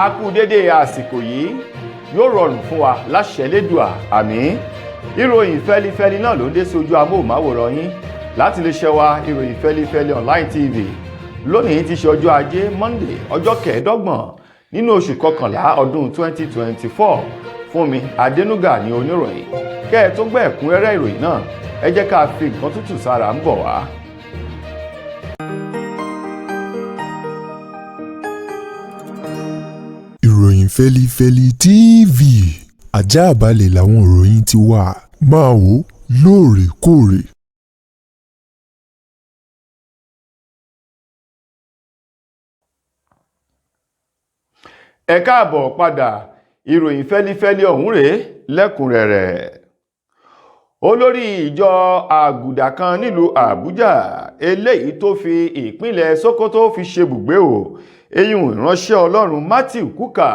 a kú dédé àsìkò yìí yóò rọrùn fún wa láṣẹ Elédùà àmín. Ìròyìn fẹ́lifẹ́li náà ló ń dé sí ojú amóhùnmáwòrán yín láti lè ṣe wa ìròyìn fẹ́lifẹ́li online tv. Lónìí ti ṣe ọjọ́ ajé Monday ọjọ́ kẹẹ̀ẹ́dọ́gbọ̀n nínú oṣù kọkànlá ọdún 2024. Fúnmi Adénúgà ni oníròyìn. Kẹ́ ẹ tó gbọ́ ẹ̀kúnrẹ́rẹ́ ìròyìn náà ẹ jẹ́ ká fi nǹkan tútù sára ń bọ̀ wá. Ìròyìn fẹ́lifẹ́li TV àjààbálẹ̀ làwọn ìròyìn ti wà máa wò lóòrèkóòrè. Ẹ káàbọ̀ padà, ìròyìn fẹ́lifẹ́li ọ̀hún rèé lẹ́kùnrẹ́rẹ́. Olórí ìjọ àgùdà kan nílùú Àbújá eléyìí tó fi ìpínlẹ̀ Sókótó fi ṣe bùgbé o eyín ìránṣẹ́ Ọlọ́run Matthew Kúkà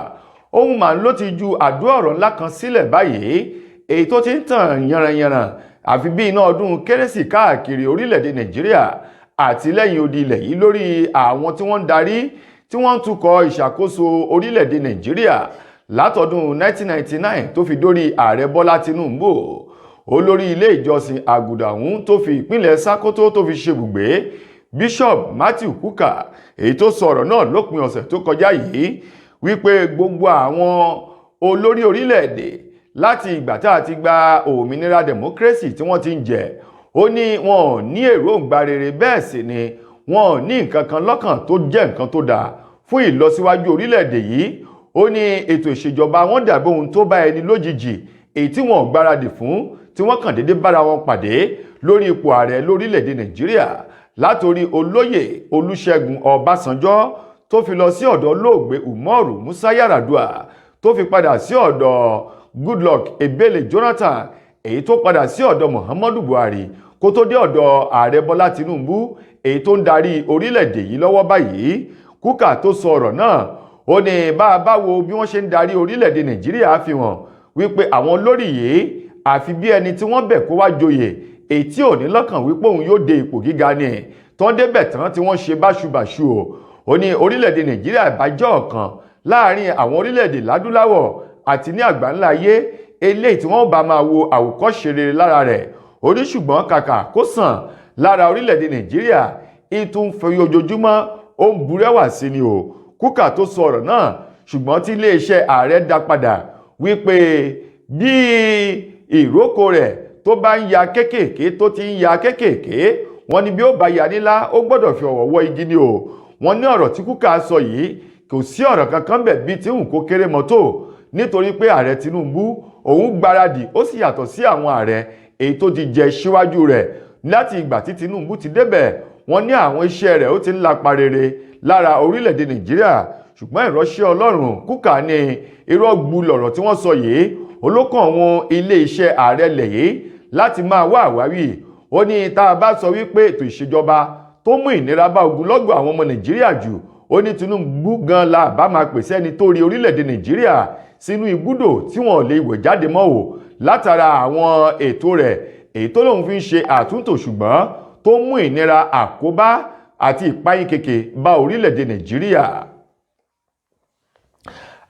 ohun màá ló ti ju àdó ọ̀rọ̀ ńlá kan sílẹ̀ báyìí èyí tó ti ń tàn yànrànyànràn àfi bí iná ọdún kérésì káàkiri orílẹ̀-èdè Nàìjíríà àti lẹ́yìn odi ilẹ̀ yìí lórí àwọn tí wọ́n ń darí tí wọ́n ń tukọ̀ ìṣàkóso orílẹ̀-èdè Nàìjíríà látọdún 1999 tó fi dórí ààrẹ Bọ́lá Tinubu. Olórí ilé ìjọsìn àgùdà ọ̀hún tó fi ìpínlẹ̀ Sókótó tó fi ṣe bùgbé Bishop Matthew Kúkà èyí tó sọ̀rọ̀ náà lópin ọ̀sẹ̀ tó kọjá yìí wípé gbogbo àwọn olórí orílẹ̀-èdè láti ìgbà tá a ti gba òmìnira democracy tí wọ́n ti ń jẹ ó ní wọn ò ní èròǹgbà rere bẹ́ẹ̀ sì ni wọn ò ní nǹkan kan lọ́kàn tó jẹ́ nǹkan tó dáa fún ìlọsíwájú orílẹ̀-èdè yìí. Ó ní ètò ìṣèjọba wọn dàbí ohun tó bá ẹni lójijì èyí tí wọn ò gbáradì fún tí wọ́n kàn déédé bára wọn pàdé lórí ipò ààrẹ lórílẹ̀-èdè Nàìjíríà látòrí olóyè Olúṣẹ́gun Ọbásanjọ́ tó fi lọ sí ọ̀dọ̀ olóògbé Umaru Musa Yar'Adua tó fi padà sí ọ̀dọ̀ Goodluck Ebele Jonathan èyí tó padà sí ọ̀dọ̀ Muhammadu Buhari kó tó dé ọ̀dọ̀ ààrẹ Bọ́lá Tinubu èyí tó ń darí orílẹ̀-èdè yìí lọ́wọ́ báyìí. Kúkà tó sọ ọ̀rọ̀ náà ó ní bá a bá wo bí wọ́n ṣe ń darí orílẹ̀-èdè Nàìjíríà fi hàn wípé àwọn olórí yìí àfi bí ẹni tí wọ́n bẹ̀ kó wá joyè èyí tí ò ní lọ́kàn wípé òun yóò dé ipò gíga ni tó ń débẹ̀ tán tí wọ́n ṣe báṣubàṣu o. Ó ní orílẹ̀-èdè Nàìjíríà ìbájọ́ ọ̀kan láàrin àwọn orílẹ̀-èdè ládúláwọ̀ àti ní àgbáńlá ayé eléyìí tí wọ́n bá máa wo àwòkọ́ṣe rere lára rẹ̀. Ó ní ṣùgbọ́n kàkà kó sàn lára orílẹ̀-èdè Nàìjíríà ìtún fi ojoojúmọ́ ó ń burẹ́wà sí ni o. Kúkà tó sọ ọ̀rọ̀ náà ṣùgbọ́n tí iléeṣẹ́ ààrẹ dá padà wípé bí ìrókò rẹ̀ tó bá ń ya kéékèèké tó ti ń ya kéékèèké wọ́n ní bí ó bá ya nílá ó gbọ́dọ̀ fi ọ̀wọ̀ wọ igi ni o. Wọ́n ní ọ̀rọ̀ tí Kúkà sọ yìí kò sí ọ̀rọ̀ kankan bẹ̀ bí tí òun kó kéré mọ́tò nítorí pé ààrẹ Tinubu òun gbáradì ó sì yàtọ̀ sí àwọn ààrẹ èyí tó ti jẹ síwájú rẹ̀ láti ìgbà tí Tinubu ti débẹ̀. Wọ́n ní àwọn iṣẹ́ rẹ̀ ó ti ń lapa rere lára orílẹ̀-èdè Nàìjíríà ṣùgbọ́n ìránṣẹ́ Ọlọ́run Kúkà ní irọ́ gbu lọ̀rọ̀ tí wọ́n sọ yìí olókàn àwọn ilé iṣẹ́ ààrẹ lẹ̀ yìí láti máa wá àwáwí. Ó ní tá a bá sọ wípé ètò ìṣèjọba tó mú ìnira bá ogunlọ́gọ̀ àwọn ọmọ Nàìjíríà jù ó ní Tinubu gan la bá máa pèsè ẹni tó rí orílẹ̀-èdè Nàìjíríà sínú ibùdó tí wọ́n lè wẹ̀ jáde mọ́ o látara àwọn ètò rẹ̀ èyí tó lóun fi ń ṣe àtúntò ṣùgbọ́n tó mú ìnira àkóbá àti ìpayín keke bá orílẹ̀-èdè Nàìjíríà.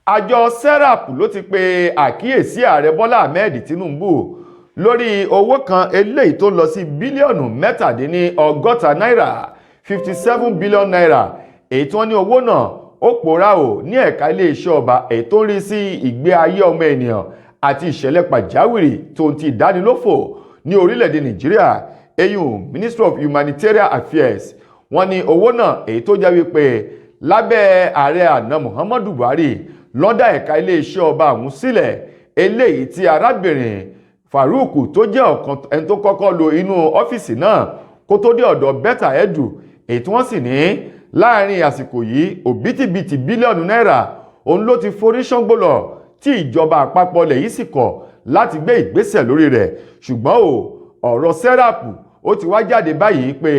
Àjọ SERAP ló ti pe àkíyèsí ààrẹ Bọ́lá Ahmed Tinubu lórí owó kan eléyìí tó lọ sí bílíọ̀nù 67 náírà 57 billion naira èyí tí wọ́n ní owó náà ó pòórá o ní ẹ̀ka iléeṣẹ́ ọba èyí tó ń rí sí ìgbé ayé ọmọ ènìyàn àti ìṣẹ̀lẹ̀ pàjáwìrì tó ń ti ìdánilófò ní orílẹ̀-èdè Nàìjíríà eyín Ministry of Humanitarian Affairs. Wọ́n ní owó náà èyí tó jẹ́ wípé lábẹ́ ààrẹ àná Muhammadu Buhari lọ́dà ẹ̀ka iléeṣẹ́ ọba ọ̀hún sílẹ̀ eléyìí tí arábìnrin Farouk tó jẹ́ ọ̀kan ẹni tó kọ́kọ́ lo inú ọ́fíìsì náà kó tó dé ọ̀dọ̀ Betta Edu èyí tí wọ́n sì ní láàrin àsìkò yìí òbítíbitì bílíọ̀nù náírà òun ló ti forí ṣángbó lọ tí ìjọba àpapọ̀ lẹ̀ yìí sì kọ̀ láti gbé ìgbésẹ̀ lórí rẹ̀. Ṣùgbọ́n ọ̀rọ̀ SERAP ó ti wá jáde báyìí pé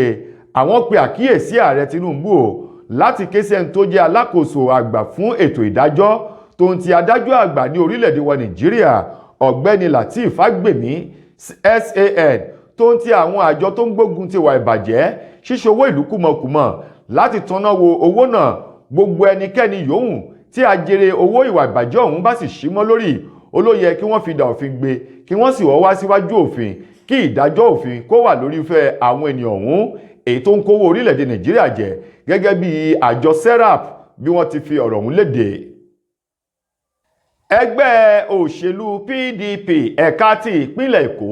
àwọn pe àkíyèsí ààrẹ Tinubu o láti ké sí ẹni tó jẹ́ alákòóso àgbà fún ètò ìdájọ́ tó ń ti adájọ́ àgbà ní orílẹ̀-èdè wa Nàìjíríà ọ̀gbẹ́ni Lateef Fagbemi SAN tó ń ti àwọn àjọ tó ń gbógun ti wà ìbàjẹ́ ṣíṣe owó ìlú kùmọ̀kùmọ̀ láti tanná wo owó náà gbogbo ẹnikẹ́ni yòówù tí ajere owó ìwà ìbàjẹ́ ọ̀hún bá sì símọ́ lórí, ó ló yẹ kí wọ́n fi dà òfin gbé, kí wọ́n sì wọ́ wá síwájú òfin, kí ìdájọ́ òfin kó wà lórí ìfẹ́ àwọn ènìyàn ọ̀hún èyí tó ń kówó orílẹ̀-èdè Nàìjíríà jẹ, gẹ́gẹ́ bí àjọ SERAP bí wọ́n ti fi ọ̀rọ̀ ọ̀hún léde. Ẹgbẹ́ òṣèlú PDP ẹ̀ka ti ìpínlẹ̀ Èkó,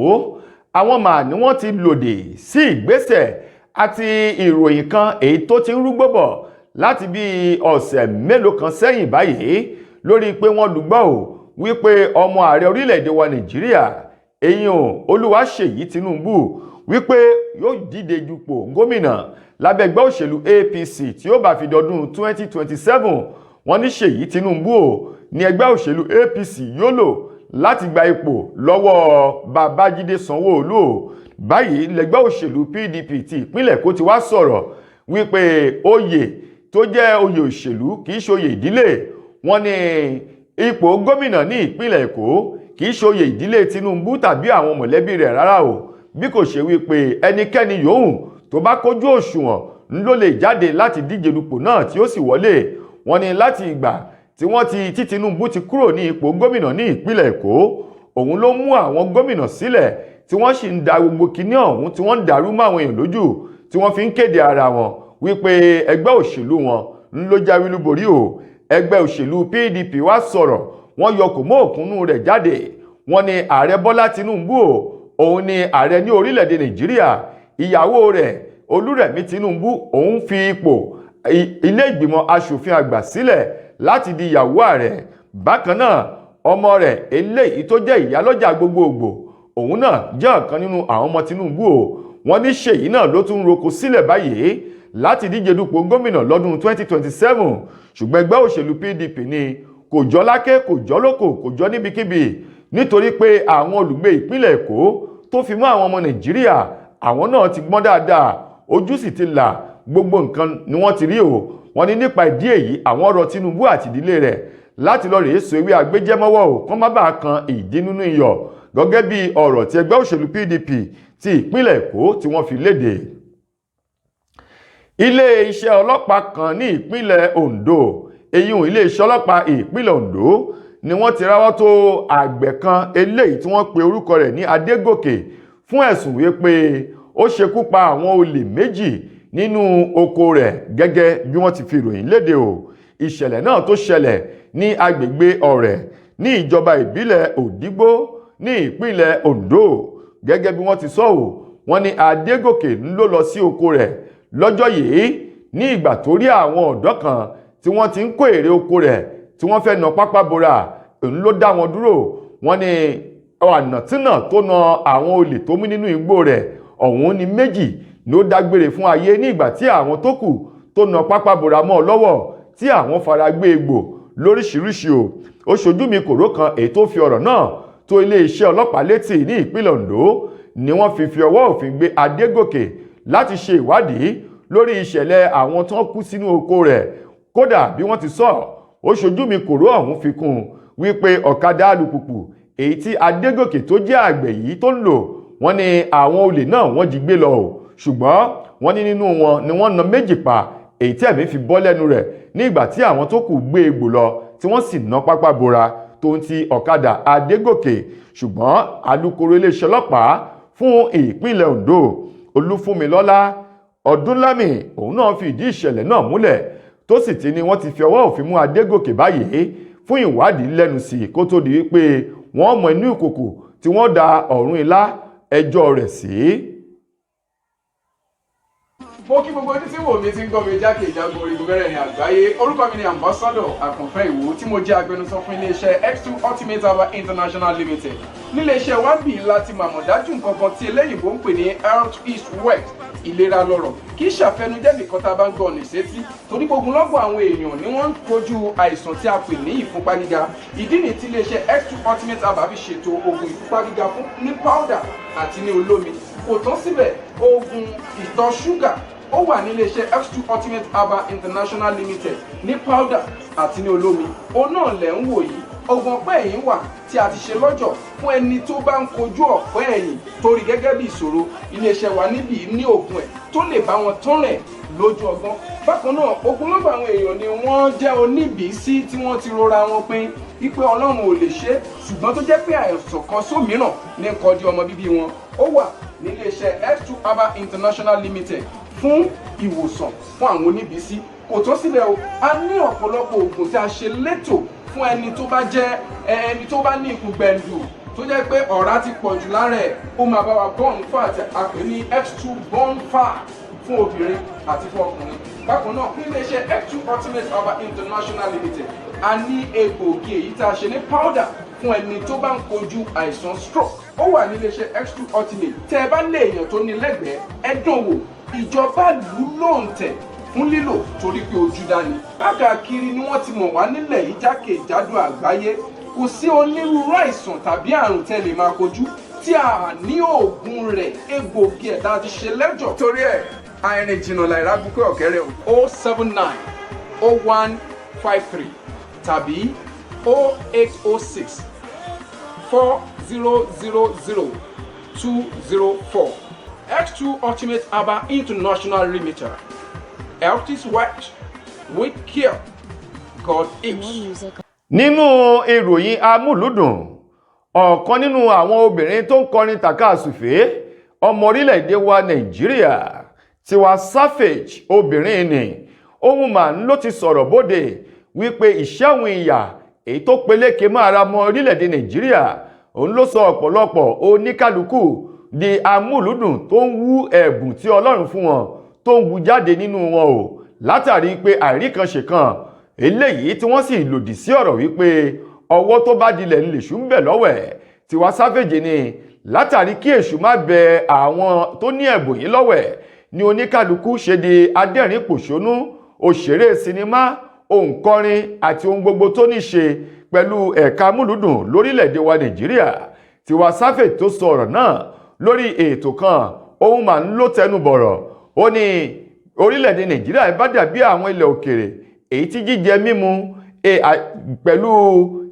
àwọn mà ní wọ́n ti lòdì sí ìgbésẹ̀ àti ìròyìn kan èyí tó ti ń rúgbó bọ̀ láti bí ọ̀sẹ̀ mélòó kan sẹ́yìn báyìí lórí pé wọ́n lùgbọ́ ò wípé ọmọ ààrẹ orílẹ̀-èdè wa Nàìjíríà èyàn Olúwaṣèyí Tinubu wípé yóò díje dupò gómìnà lábẹ́ ẹgbẹ́ òṣèlú APC tí ó bá fi dọdún 2027. wọ́n ní Ṣèyí Tinubu ò ní ẹgbẹ́ òṣèlú APC yóò lò láti gba ipò lọ́wọ́ Babájídé Sanwó-Olú ò. Báyìí lẹgbẹ́ òṣèlú PDP ti ìpínlẹ̀ Èkó ti wá sọ̀rọ̀ wípé oyè tó jẹ́ oyè òṣèlú kìí ṣe oyè ìdílé. wọ́n ní ipò gómìnà ní ìpínlẹ̀ Èkó kìí ṣe oyè ìdílé Tinubu tàbí àwọn mọ̀lẹ́bí rẹ̀ rárá o, bí kò ṣe wípé ẹnikẹ́ni yòówù tó bá kójú òṣùwọ̀n ló lè jáde láti díje dupò náà tí ó sì wọlé. wọ́n ní láti ìgbà tí Tinubu ti kúrò ní ipò gómìnà ní ìpínlẹ̀ Èkó, òun ló mú àwọn gómìnà sílẹ̀ tí wọ́n sì ń da gbogbo kinní ọ̀hún tí wọ́n ń dàrú mọ́ àwọn èèyàn lójú, tí wọ́n fi ń kéde ara wọn wípé ẹgbẹ́ òṣèlú wọn ń ló jáwé olúborí o. Ẹgbẹ́ òṣèlú PDP wá sọ̀rọ̀, wọ́n yọ kò mọ́ òkúnnú rẹ̀ jáde. wọ́n ní ààrẹ Bọ́lá Tinubu òun ni ààrẹ ní orílẹ̀-èdè Nàìjíríà, ìyàwó rẹ̀ Olúrẹ̀mí Tinubu òun fi ipò ilé ìgbìmọ̀ aṣòfin àgbà sílẹ̀ láti di ìyàwó ààrẹ. Bákan náà ọmọ rẹ̀ eléyìí tó jẹ́ ìyálọ́jà gbogbogbò òun náà jẹ́ ọ̀kan nínú àwọn ọmọ Tinubu o. wọ́n ní Ṣèyí náà ló tún roko sílẹ̀ báyìí láti díje dupò gómìnà lọ́dún 2027. ṣùgbọ́n ẹgbẹ́ òṣèlú PDP ní kò jọ láké, kò jọ lóko, kò jọ níbikíbi, nítorí pé àwọn olùgbé ìpínlẹ̀ Èkó tó fi mọ́ àwọn ọmọ Nàìjíríà, àwọn náà ti gbọ́n dáadáa, ojú sì ti là, gbogbo nǹkan ni wọ́n ti rí o. wọ́n ní nípa ìdí èyí àwọn rọ Tinubu àti ìdílé rẹ̀ láti lọ rèé so ewé agbéjẹ́mọ́wọ́ ò kán má bàa kan ìdí nínú iyọ̀, gẹ́gẹ́ bí ọ̀rọ̀ tí ẹgbẹ́ òṣèlú PDP ti ìpínlẹ̀ Èkó tí wọ́n fi léde. Ilé-iṣẹ́ ọlọ́pàá kan ní ìpínlẹ̀ Ondo, ilé-iṣẹ́ ọlọ́pàá ìpínlẹ̀ Ondo ni wọ́n ti ráwọ́ tó àgbẹ̀ kan eléyìí tí wọ́n pe orúkọ rẹ̀ ní Adégòkè fún ẹ̀sùn wípé ó ṣekú pa àwọn olè méjì nínú oko rẹ̀, gẹ́gẹ́ bí wọ́n ti fi ìròyìn léde o. Ìṣẹ̀lẹ̀ náà tó ṣẹlẹ̀ ní agbègbè Ọ̀rẹ̀ ní ìjọba ìbílẹ̀ Òdìgbò ní ìpínlẹ̀ Ondo, gẹ́gẹ́ bí wọ́n ti sọ o. wọ́n ní Adégòkè ló lọ sí oko rẹ̀ lọ́jọ́ yìí ní ìgbà tó rí àwọn ọ̀dọ́ kan tí wọ́n ti ń kó èrè oko rẹ̀ tí wọ́n fẹ́ na pápá bora, òun ló dá wọn dúró. wọ́n ní ànàtínà tó na àwọn olè tó mú nínú igbó rẹ̀ ọ̀hún ni méjì ló dágbére fún ayé ní ìgbà tí àwọn tó kù tó na pápá bora mọ́ lọ́wọ́ tí àwọn fara gbé egbò lóríṣiríṣi o. ó ṣojú mi kòró kan èyí tó fi ọ̀rọ̀ náà tó iléeṣẹ́ ọlọ́pàá létí ní ìpínlẹ̀ Ondo ni wọ́n fi ọwọ́ òfin gbé Adégòkè láti ṣe ìwádìí lórí ìṣẹ̀lẹ̀ àwọn tó kú sínú oko rẹ̀. kódà bí wọ́n ti sọ, ó ṣojú mi kòró ọ̀hún fi kún wípé ọ̀kadà alùpùpù èyí tí Adégòkè tó jẹ́ àgbẹ̀ yìí tó ń lò, wọ́n ní àwọn olè náà wọ́n jí gbé lọ o. ṣùgbọ́n wọ́n ní nínú wọn ni wọ́n na méjì pa, èyí tí ẹ̀mí fi bọ́ lẹ́nu rẹ̀ ní ìgbà tí àwọn tó kù gbé egbò lọ tí wọ́n sì ná pápá bora tó ń ti ọ̀kadà Adégòkè. ṣùgbọ́n alukoro iléeṣẹ́ ọlọ́pàá fún ìpínlẹ̀ Ondo Olúfúnmilọ́lá Ọdúnlámì òun náà fi ìdí ìṣẹ̀lẹ̀ náà múlẹ̀ tó sì ti ní wọ́n ti fi ọwọ́ òfin mú Adégòkè báyìí fún ìwádìí lẹ́nu sí kó tó di wípé wọ́n mọ inú ìkòkò tí wọ́n da ọ̀run ilá ẹjọ́ rẹ̀ sí. mo kí gbogbo ojú tí wò mí ti ń gbọ́ mi jákèjádò orígun mẹ́rẹ̀ẹ̀rin àgbáyé. Orúkọ mi ni Ambassador Àkànfẹ́ Ìwò tí mo jẹ́ agbẹnusọ fún iléeṣẹ́ X2 Ultimate Herbal International Limited. níléeṣẹ́ wa bí láti màmọ̀ dájú nǹkan kan tí eléyìnbó ń pè ní health is wealth, ìlera lọ́rọ̀. kì í ṣàfẹnujẹ́ nìkan tá a bá ń gbọ́ ọ̀nì sétí, torí gbogbo lọ́gbọ̀ àwọn èèyàn ni wọ́n ń kojú àìsàn tí a pè ní ìfúnpá gíga. ìdí ni tí iléeṣẹ́ X2 Ultimate Herbal fi ṣètò oògùn ìfúnpá gíga fún ní powder àti ní olómi. kò tán síbẹ̀, oògùn ìtọ̀ ṣúgà ó wà ní iléeṣẹ́ X2 Ultimate Herbal International Limited ní powder àti ní olómi. òun náà lẹ̀ ń wò yìí, oògùn ọ̀pá ẹ̀yìn wà tí a ti ṣe lọ́jọ̀ fún ẹni tó bá ń kojú ọ̀pá ẹ̀yìn torí gẹ́gẹ́ bí ìṣòro. Iléeṣẹ́ wa níbí ní oògùn ẹ̀ tó lè bá wọn tán rẹ̀ lójú ọgbọ́n. Bákan náà ogunlọ́gọ̀ àwọn èèyàn ni wọ́n jẹ́ oníbìísí tí wọ́n ti rora wọn pin wípé Ọlọ́run ò lè ṣe, ṣùgbọ́n tó jẹ́ pé àìsàn kan sómìíràn ní kọjú ọmọ bíbí wọn. Ó wà ní iléeṣẹ́ X2 Herbal International Limited fún ìwòsàn fún àwọn oníbìísí. Kò tó sílẹ̀ o, a ní ọ̀pọ̀lọpọ̀ oògùn tí a ṣe létò fún ẹni tó bá jẹ́ ẹni tó bá ní ikùn gbẹ̀ndù tó jẹ́ pé ọ̀rá ti pọ̀ jù lára ẹ̀. Ó máa bá wa burn fat, a pè ní X2 burn fat fún obìnrin àti fún ọkùnrin. Bákan náà ní iléeṣẹ́ X2 Ultimate Herbal International Limited a ní egbòogi èyí tá a ṣe ní powder fún ẹni tó bá ń kojú àìsàn stroke. Ó wà ní iléeṣẹ́ X2 Ultimate. Tẹ́ ẹ bá lé èèyàn tó ní lẹ́gbẹ̀ẹ́ ẹ dán wò, ìjọba lù lóǹtẹ̀ fún lílò torí pé ojú dání. Káàkiri ni wọ́n ti mọ̀ wá nílẹ̀ yìí jákèjádò àgbáyé. Kò sí onírúurú àìsàn tàbí àrùn tẹ́ lè máa kojú tí a ní oògùn rẹ̀ egbòogi ẹ̀ tá a ti ṣe lẹ́jọ̀. Torí ẹ̀ àìrìn jìnnà láìra búkẹ́ ọ̀kẹ́rẹ́ o 079 0153 tàbí 0806 4000 204. X2 Ultimate Herbal International Limited. Health is wealth. With care, God is. Nínú ìròyìn amúlùdùn, ọ̀kan nínú àwọn obìnrin tó ń kọrin tàkàsùfé ọmọ orílẹ̀-èdè wa Nàìjíríà, Tiwa Savage obìnrin ni, ohun mà ló ti sọ̀rọ̀ bóde wípé ìṣẹ́hun ìyà èyí tó peléke mọ́ ara mọ́ orílẹ̀-èdè Nàìjíríà, òun ló sọ ọ̀pọ̀lọpọ̀ oníkálukú di amúlùdùn tó ń wú ẹ̀bùn tí Ọlọ́run fún wọn tó ń wú jáde nínú wọn o, látàrí pé àìríkanṣe eléyìí tí wọ́n sì lòdì sí ọ̀rọ̀ wípé ọwọ́ tó bá dilẹ̀ ń lè ṣú ń bẹ̀ lọ́wẹ̀. Tiwa Savage ni látàrí kí èṣù má bẹ àwọn tó ní ẹ̀bùn yìí lọ́wẹ̀ ni oníkálukú ṣe di adẹ́rìn pòṣónú, òṣèré sinimá, òǹkọrin àti ohun gbogbo tó ní ṣe pẹ̀lú ẹ̀ka múlùdùn lórílẹ̀‐èdè wa Nàìjíríà. Tiwa Savage tó sọ ọ̀rọ̀ náà lórí ètò kan, ohun mà ń ló tẹnu bọ̀rọ̀. Ó ní orílẹ̀‐èdè Nàìjíríà bá dàbí àwọn ilẹ̀ òkèrè èyí tí jíjẹ mímu pẹ̀lú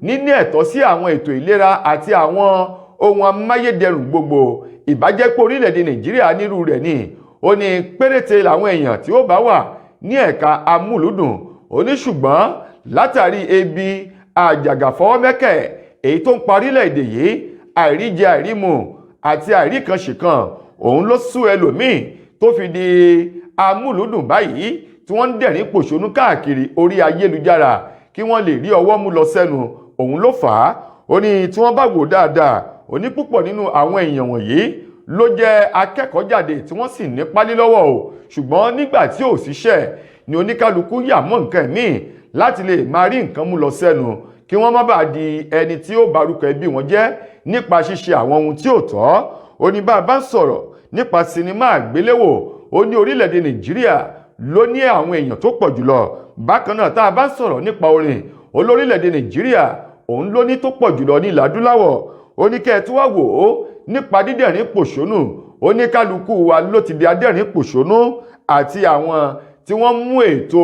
níní ẹ̀tọ́ sí àwọn ètò ìlera àti àwọn ohun amáyédẹrùn gbogbo ìbájẹ́pọ̀ orílẹ̀‐èdè Nàìjíríà nírú rẹ̀ ni. Ó ní péréte làwọn èèyàn tí ó bá wà ní ẹ̀ka amúlùdùn. Ó ní ṣùgbọ́n látàrí ebi àjàgàfọwọ́mẹ́kẹ̀ èyí tó ń parílẹ̀-èdè yìí, àìríjẹ àìrímu àti àìríkanṣìkan, òun ló sú ẹlòmíì tó fi di amúlùdùn báyìí tí wọ́n ń dẹ̀rín pòṣónú káàkiri orí ayélujára kí wọ́n lè rí ọwọ́ mú lọ sẹ́nu. Òun ló fà á. Ó ní tí wọ́n bá wò dáadáa, ó ní púpọ̀ nínú àwọn èèyàn wọ̀nyí ló jẹ́ akẹ́kọ̀ọ́ jáde tí wọ́n sì ní pálí lọ́wọ́ o, ṣùgbọ́n nígbà tí ò síṣẹ́ ni oníkálukú yà mọ́ nǹkan míì láti lè máa rí nǹkan mú lọ sẹ́nu kí wọ́n má bàa di ẹni tí ó barúkọ ẹbí wọn jẹ́ nípa ṣíṣe àwọn ohun tí ò tọ́. Ó ní bá a bá ń sọ̀rọ̀ nípa sinimá àgbéléwò, ó ní orílẹ̀-èdè Nàìjíríà ló ní àwọn èèyàn tó pọ̀ jùlọ. Bákan náà tá a bá ń sọ̀rọ̀ nípa orin, olórílẹ̀-èdè Nàìjíríà òun ló ní tó pọ̀ jùlọ ní ìlàdúláwọ̀. Ó ní kẹ́ ẹ tún wá wò ó nípa dídẹ̀rín pòṣónú, ó ní kálukú wa ló ti di adẹ́rín pòṣónú àti àwọn tí wọ́n mú ètò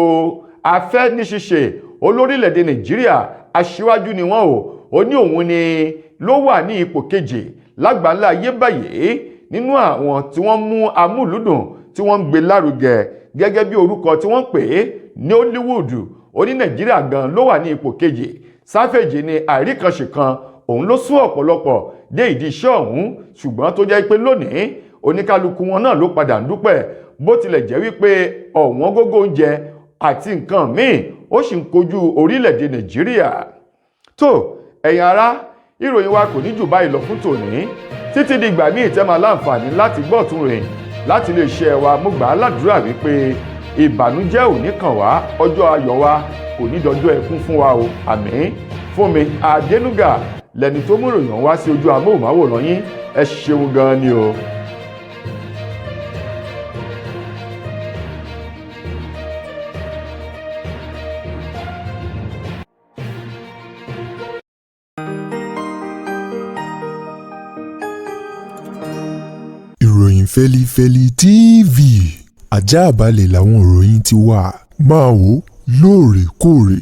afẹ́ ní ṣíṣe olórílẹ̀-èdè Nàìjíríà aṣíwájú ni wọ́n o. Ó ní òun ni ló wà ní ipò kejì lágbàńlá ayé báyìí nínú àwọn tí wọ́n mú amúlùdùn tí wọ́n ń gbé lárugẹ gẹ́gẹ́ bí orúkọ tí wọ́n pè é ní Hollywood. Ó ní Nàìjíríà gan ló wà ní ipò kejì. Savage ni àìríkanṣe kan òun ló sún ọ̀pọ̀lọpọ̀ dé ìdí iṣẹ́ ọ̀hún, ṣùgbọ́n tó jẹ́ pé lónìí oníkálukú wọn náà ló padà ń dúpẹ́, bó tilẹ̀ jẹ́ wípé ọ̀wọ́n gógó oúnjẹ àti nǹkan míì ó sì ń kojú orílẹ̀-èdè Nàìjíríà. Tó ẹ̀yin ará, ìròyìn wa kò ní jù báyìí lọ fún tòní. Títí di ìgbà míì tẹ́ máa láǹfààní láti gbọ́ ọ̀tún ròyìn láti lè ṣe wa. Mo gbà á ládùúrà wípé ìbànújẹ́ ò ní kàn wá, ọjọ́ ayọ̀ wa kò ní dọjọ́ ẹkún fún wa o. Àmín. Fúnmi Adénúgà lẹni tó mú ìròyìn wá sí ojú amóhùnmáwòrán yín. Ẹ ṣeun gan ni o. Ìròyìn Fẹ́lifẹ́li TV, àjààbálẹ̀ làwọn ìròyìn ti wà. Máa wò lóòrèkóòrè.